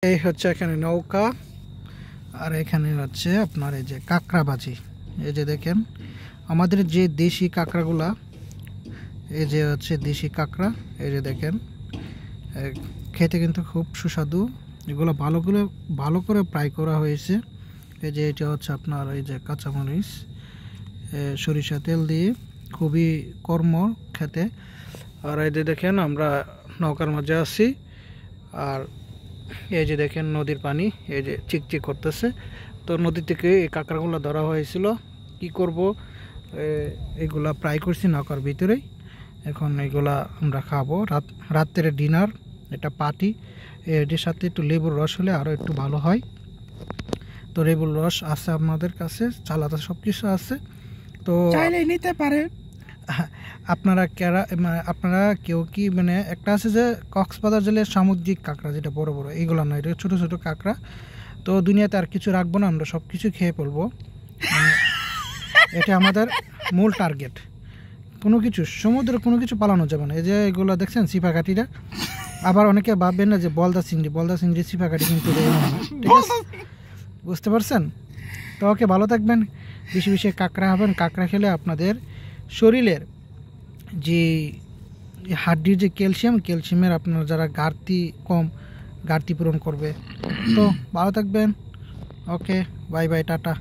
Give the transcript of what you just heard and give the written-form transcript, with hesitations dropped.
এই হচ্ছে এখানে নৌকা, আর এখানে হচ্ছে আপনার এই যে কাঁকড়াবাজি। এই যে দেখেন আমাদের যে দেশি কাঁকড়াগুলা, এই যে হচ্ছে দেশি কাঁকড়া। এই যে দেখেন খেতে কিন্তু খুব সুস্বাদু। এগুলো ভালো করে ফ্রাই করা হয়েছে। এই যে এটা হচ্ছে আপনার এই যে কাঁচামরিচ, সরিষা তেল দিয়ে খুবই কর্মর খেতে। আর এই যে দেখেন আমরা নৌকার মাঝে আছি, আর এই যে দেখেন নদীর পানি এই যে চিকচিক করতেছে। তো নদী থেকে এই কাঁকড়াগুলো ধরা হয়েছিল। কি করব, এগুলা ফ্রাই করছি নৌকার ভিতরেই। এখন এগুলা আমরা খাবো রাত্রের ডিনার। এটা পার্টি, এটির সাথে একটু লেবুর রস হলে আরও একটু ভালো হয়। তো লেবুর রস আছে আপনাদের কাছে, চালাতে সব কিছু আছে, তো চাইলেই নিতে পারে। আপনারা কেউ কি মানে একটা আছে যে কক্সবাজার জেলের সামুদ্রিক কাঁকড়া, যেটা বড় বড়, এইগুলো নয়, এটা ছোটো ছোটো কাঁকড়া। তো দুনিয়াতে আর কিছু রাখবো না, আমরা সব কিছু খেয়ে ফেলবো। এটা আমাদের মূল টার্গেট। কোনো কিছু সমুদ্রে কোনো কিছু পালানো যাবে না। এই যে এগুলো দেখছেন সিপাকাঠিরা, আবার অনেকে ভাববেন না যে বলদা চিংড়ি সিপাকাঠি কিন্তু ঠিক আছে, বুঝতে পারছেন? তো ওকে, ভালো থাকবেন, বেশি বেশি কাঁকড়া হবেন। কাঁকড়া খেলে আপনাদের শরীরের যে হাড্ডির যে ক্যালসিয়ামের আপনার যারা ঘাটতি পূরণ করবে। তো ভালো থাকবেন। ওকে, বাই বাই, টাটা।